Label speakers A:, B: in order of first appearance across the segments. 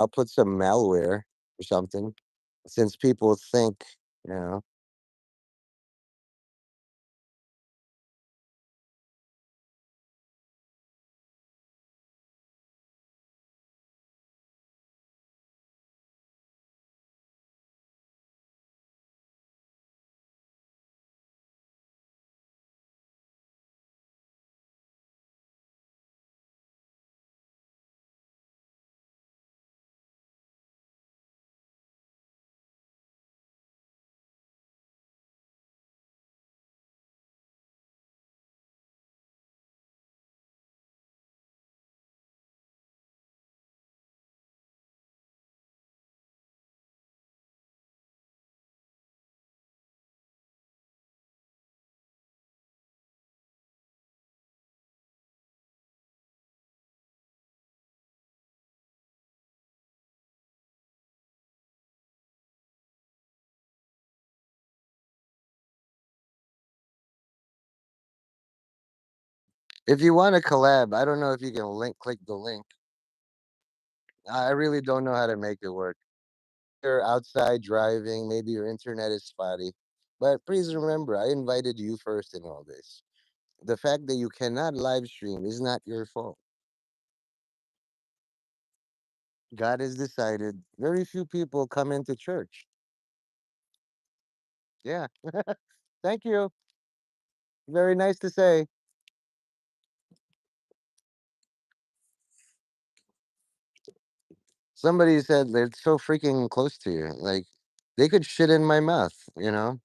A: I'll put some malware or something since people think, you know, if you want to collab, I don't know if you can click the link. I really don't know how to make it work. You're outside driving, maybe your internet is spotty. But please remember, I invited you first in all this. The fact that you cannot live stream is not your fault. God has decided very few people come into church. Yeah. Thank you. Very nice to say. Somebody said they're so freaking close to you. Like they could shit in my mouth, you know?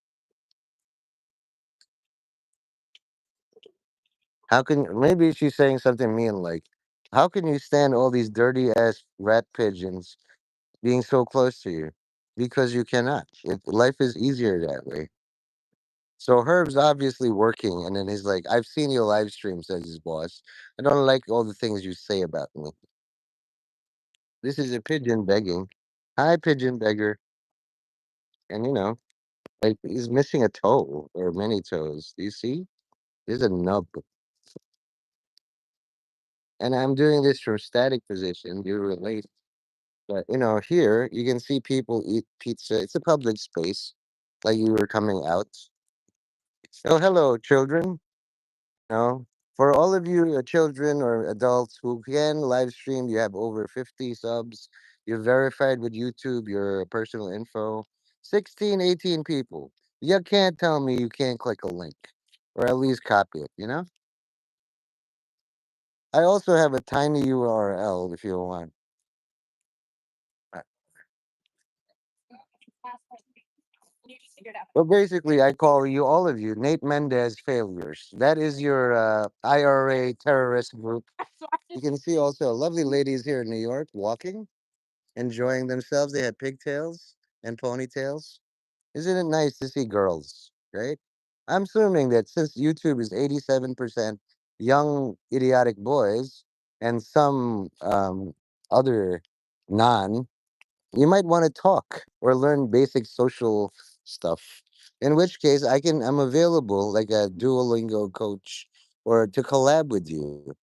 A: How can maybe she's saying something mean like, how can you stand all these dirty ass rat pigeons being so close to you? Because you cannot. Life is easier that way. So Herb's obviously working, and then he's like, "I've seen your live stream," says his boss. "I don't like all the things you say about me." This is a pigeon begging. Hi, pigeon beggar. And like he's missing a toe or many toes. Do you see? There's a nub. And I'm doing this from static position. You relate. But here you can see people eat pizza. It's a public space. Like you were coming out. Oh, hello, children. know, for all of you children or adults who can live stream, you have over 50 subs. You're verified with YouTube, your personal info. 16, 18 people. You can't tell me you can't click a link or at least copy it? I also have a tiny URL if you want. Uh, But basically, I call you, all of you, Nate Mendez failures. That is your IRA terrorist group. You can see also lovely ladies here in New York walking, enjoying themselves. They had pigtails and ponytails. Isn't it nice to see girls, right? I'm assuming that since YouTube is 87% young, idiotic boys and some other non, you might want to talk or learn basic social stuff. In which case, I'm available like a Duolingo coach or to collab with you.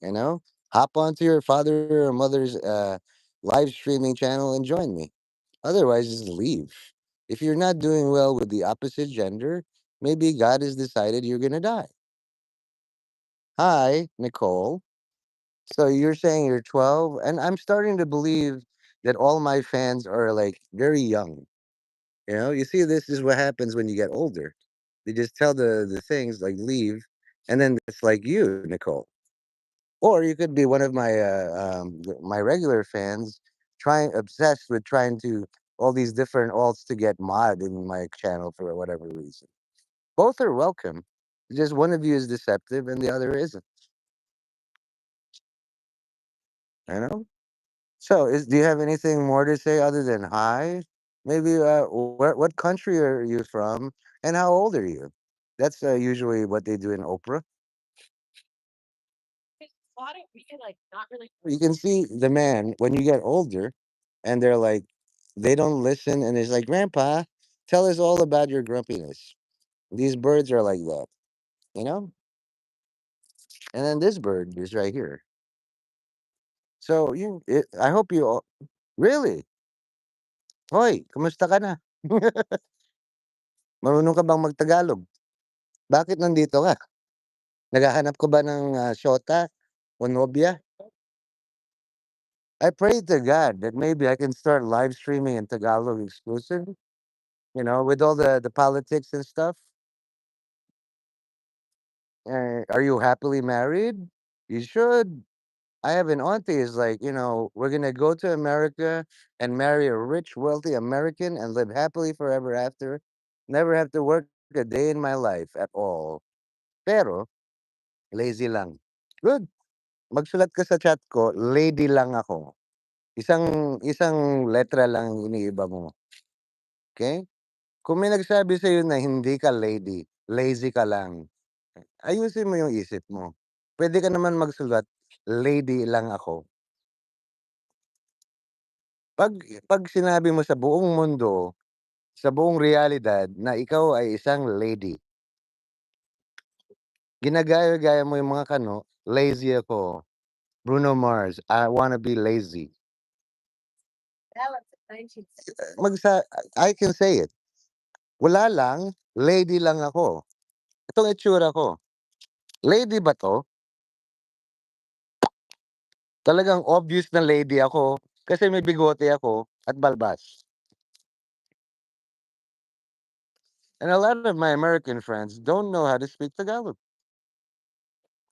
A: You know, hop onto your father or mother's live streaming channel and join me. Otherwise, just leave. If you're not doing well with the opposite gender, maybe God has decided you're going to die. Hi, Nicole. So you're saying you're 12, and I'm starting to believe that all my fans are like very young. You see, this is what happens when you get older. They just tell the things like leave, and then it's like you, Nicole. Or you could be one of my regular fans, trying obsessed with trying to all these different alts to get mod in my channel for whatever reason. Both are welcome. Just one of you is deceptive and the other isn't. You know. So, do you have anything more to say other than hi? Maybe what country are you from, and how old are you? That's usually what they do in Oprah. You can see the man when you get older, and they're like, they don't listen, and it's like, Grandpa, tell us all about your grumpiness. These birds are like that, you know. And then this bird is right here. So I hope you all. Really? Hoy, kumusta ka na? Marunong ka bang mag-Tagalog? Bakit nandito ka? Naghahanap ka ba ng, shota o nobya? I pray to God that maybe I can start live streaming in Tagalog exclusive, with all the politics and stuff. Are you happily married? You should. I have an auntie is like, we're gonna go to America and marry a rich, wealthy American and live happily forever after. Never have to work a day in my life at all. Pero, lazy lang. Good. Magsulat ka sa chat ko, lady lang ako. Isang isang letra lang ang iniiba mo, okay? Kung may nagsabi sa'yo na hindi ka lady, lazy ka lang, ayusin mo yung isip mo. Puwede ka naman magsulat, lady lang ako. 'Pag 'pag sinabi mo sa buong mundo, sa buong realidad na ikaw ay isang lady, ginagaya-gaya mo yung mga lazy ako. Bruno Mars, I wanna be lazy. Magsa I can say it. Wala lang, lady lang ako. Itong itsura ko, lady ba 'to? Talagang obvious na lady ako kasi may bigote ako at balbas. And a lot of my American friends don't know how to speak Tagalog.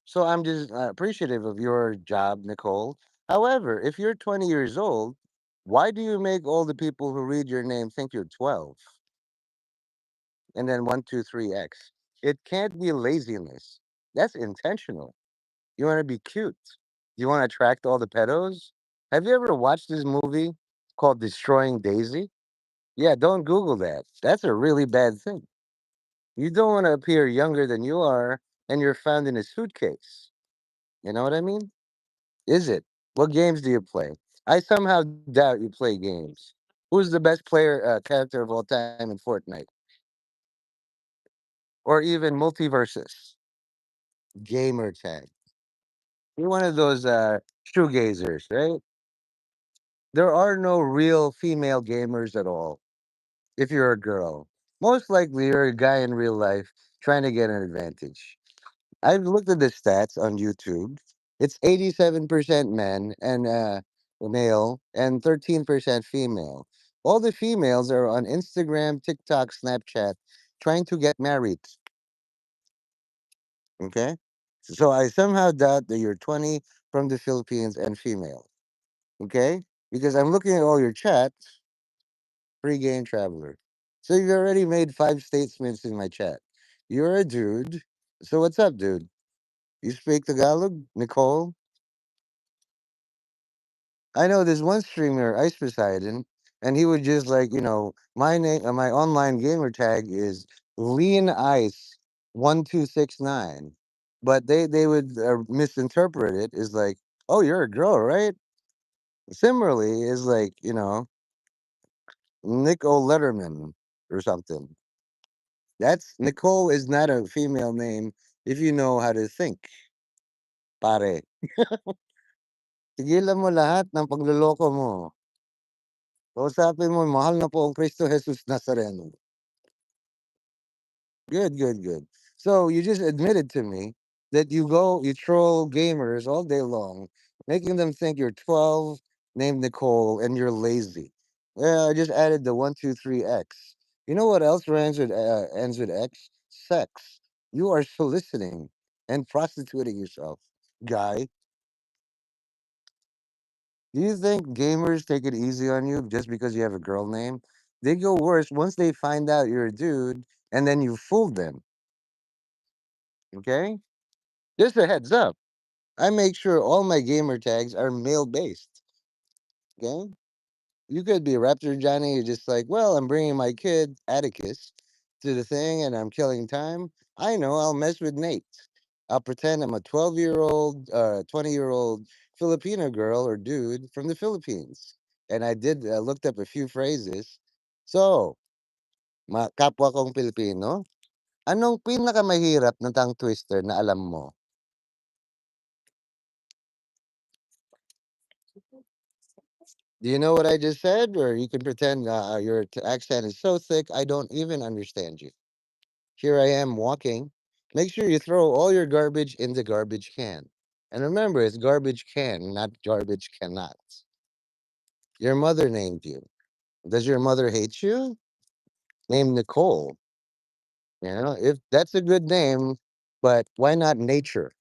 A: So I'm just appreciative of your job, Nicole. However, if you're 20 years old, why do you make all the people who read your name think you're 12? And then 123X. It can't be laziness. That's intentional. You want to be cute. You want to attract all the pedos? Have you ever watched this movie called Destroying Daisy? Yeah, don't Google that. That's a really bad thing. You don't want to appear younger than you are and you're found in a suitcase. You know what I mean? Is it? What games do you play? I somehow doubt you play games. Who's the best character of all time in Fortnite? Or even multiverses? Gamer tag. You're one of those shoegazers, right? There are no real female gamers at all if you're a girl. Most likely you're a guy in real life trying to get an advantage. I've looked at the stats on YouTube. It's 87% men and male and 13% female. All the females are on Instagram, TikTok, Snapchat trying to get married. Okay? So I somehow doubt that you're 20 from the Philippines and female. Okay? Because I'm looking at all your chats, free game traveler. So you've already made 5 statements in my chat. You're a dude. So what's up, dude? You speak Tagalog, Nicole? I know there's one streamer, Ice Poseidon, and he would just like, my name, my online gamer tag is Lean Ice 1269, but they would misinterpret it as like, oh, you're a girl, right? Similarly, is like, Nick O'Letterman or something. That's Nicole is not a female name if you know how to think, pare. Tigilan mo lahat ng pagloloko mo. Kausapin mo, mahal na po ang Kristo Jesus Nazareno. Good, good, good. So you just admitted to me that you troll gamers all day long, making them think you're 12, named Nicole, and you're lazy. Well, I just added the 123X. You know what else ends with X? Sex. You are soliciting and prostituting yourself, guy. Do you think gamers take it easy on you just because you have a girl name? They go worse once they find out you're a dude and then you fooled them. Okay? Just a heads up. I make sure all my gamer tags are male based. Okay? You could be Raptor Johnny, you're just like, well, I'm bringing my kid, Atticus, to the thing and I'm killing time. I know, I'll mess with Nate. I'll pretend I'm a 12-year-old, 20-year-old Filipino girl or dude from the Philippines. And I did looked up a few phrases. So, kapwa kong Pilipino, anong pinakamahirap na tongue twister na alam mo? Do you know what I just said? Or you can pretend your accent is so thick I don't even understand you. Here I am walking. Make sure you throw all your garbage in the garbage can. And remember, it's garbage can, not garbage cannot. Your mother named you. Does your mother hate you? Name Nicole. You know, if that's a good name, but why not nature?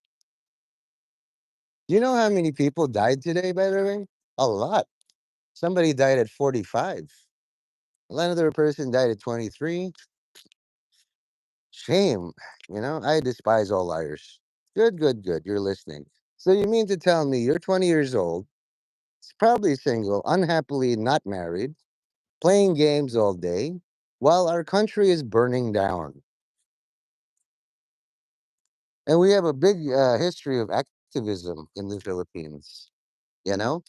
A: Do you know how many people died today, by the way? A lot. Somebody died at 45. Another person died at 23. Shame. You know, I despise all liars. Good, good, good. You're listening. So you mean to tell me you're 20 years old, probably single, unhappily not married, playing games all day, while our country is burning down? And we have a big history of activism in the Philippines, you know?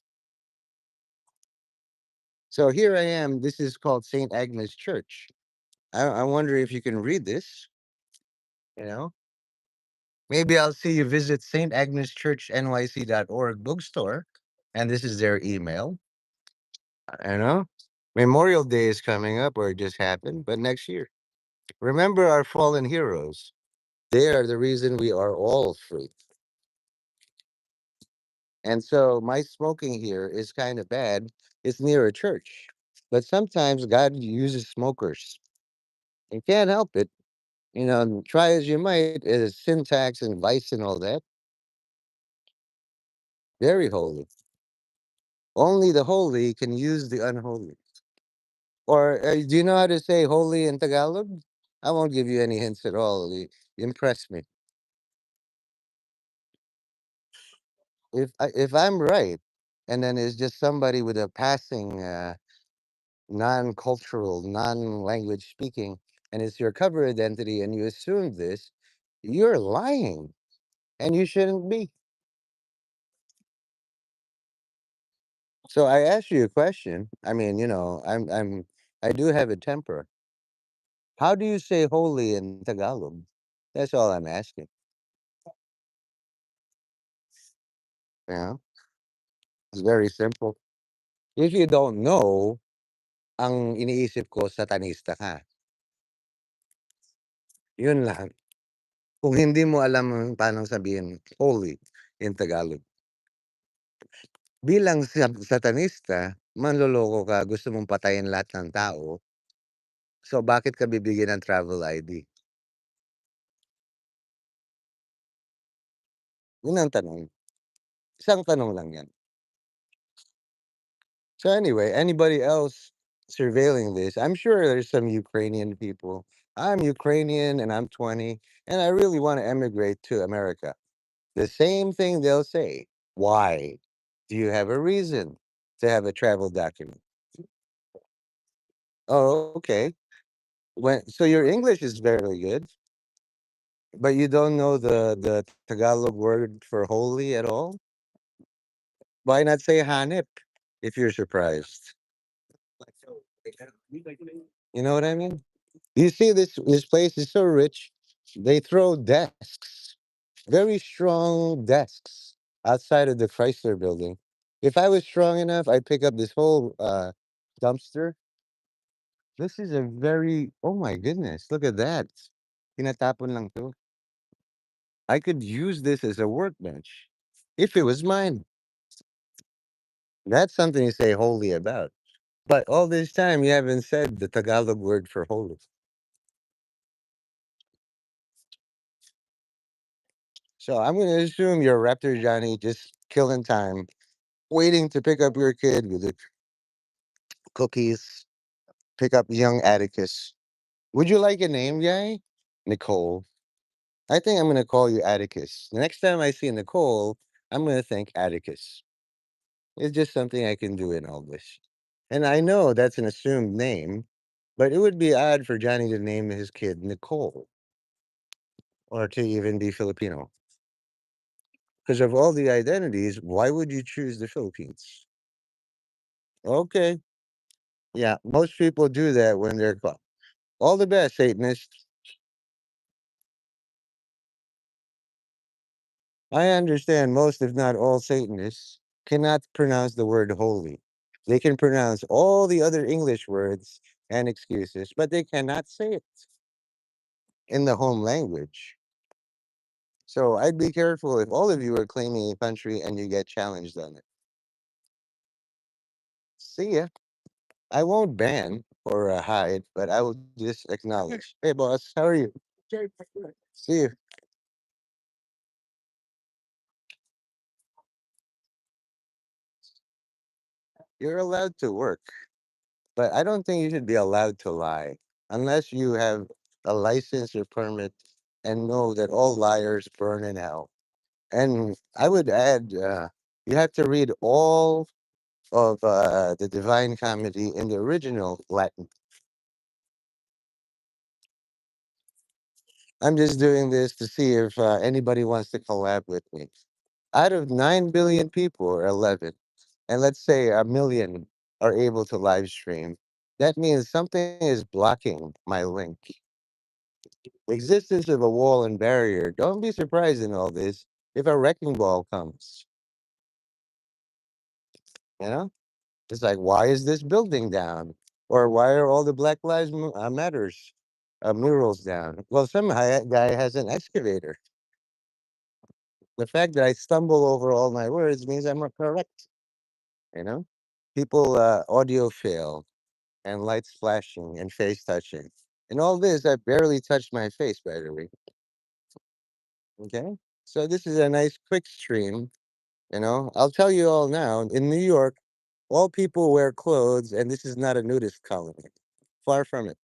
A: So here I am. This is called St. Agnes Church. I wonder if you can read this, you know? Maybe I'll see you visit St. Agnes Church NYC.org bookstore. And this is their email, you know? Memorial Day is coming up, or it just happened, but next year. Remember our fallen heroes. They are the reason we are all free. And so my smoking here is kind of bad. It's near a church. But sometimes God uses smokers. You can't help it. You know, try as you might, syntax and vice and all that. Very holy. Only the holy can use the unholy. Or do you know how to say holy in Tagalog? I won't give you any hints at all. You impress me. If I'm right, and then it's just somebody with a passing non-cultural, non-language speaking, and it's your cover identity, and you assume this, you're lying, and you shouldn't be. So I asked you a question. I mean, you know, I do have a temper. How do you say holy in Tagalog? That's all I'm asking. Yeah, it's very simple. If you don't know, ang iniisip ko satanista ka. Yun lang. Kung hindi mo alam paano sabihin holy in Tagalog. Bilang satanista, manloloko ka, gusto mong patayin lahat ng tao, so bakit ka bibigyan ng travel ID? Yun ang tanong. Isang tanong lang yan. So anyway, anybody else surveilling this, I'm sure there's some Ukrainian people. I'm Ukrainian and I'm 20 and I really want to emigrate to America. The same thing they'll say. Why? Do you have a reason to have a travel document? Oh, okay. So your English is very good, but you don't know the Tagalog word for holy at all? Why not say hanip if you're surprised? You know what I mean? You see this place is so rich. They throw desks, very strong desks outside of the Chrysler building. If I was strong enough, I'd pick up this whole dumpster. This is a very, oh my goodness, look at that. Tinatapon lang to. I could use this as a workbench if it was mine. That's something to say holy about. But all this time, you haven't said the Tagalog word for holy. So I'm going to assume you're Raptor Johnny just killing time, waiting to pick up your kid with the cookies, pick up young Atticus. Would you like a name, guy? Nicole. I think I'm going to call you Atticus. The next time I see Nicole, I'm going to think Atticus. It's just something I can do in English. And I know that's an assumed name, but it would be odd for Johnny to name his kid Nicole or to even be Filipino. Because of all the identities, why would you choose the Philippines? Okay. Yeah, most people do that when they're caught. All the best, Satanists. I understand most, if not all, Satanists cannot pronounce the word holy. They can pronounce all the other English words and excuses, but they cannot say it in the home language. So I'd be careful if all of you are claiming a country and you get challenged on it. See ya. I won't ban or hide, but I will just acknowledge. Hey, boss, how are you? See you. You're allowed to work, but I don't think you should be allowed to lie unless you have a license or permit and know that all liars burn in hell. And I would add, you have to read all of the Divine Comedy in the original Latin. I'm just doing this to see if anybody wants to collab with me. Out of 9 billion people, or 11, and let's say a million are able to live stream, that means something is blocking my link. The existence of a wall and barrier. Don't be surprised in all this if a wrecking ball comes. You know, it's like, why is this building down, or why are all the Black Lives Matters murals down? Well, some guy has an excavator. The fact that I stumble over all my words means I'm correct. You know, people audio fail and lights flashing and face touching. And all this, I barely touched my face, by the way. Okay. So this is a nice quick stream. I'll tell you all now in New York, all people wear clothes, and this is not a nudist colony. Far from it.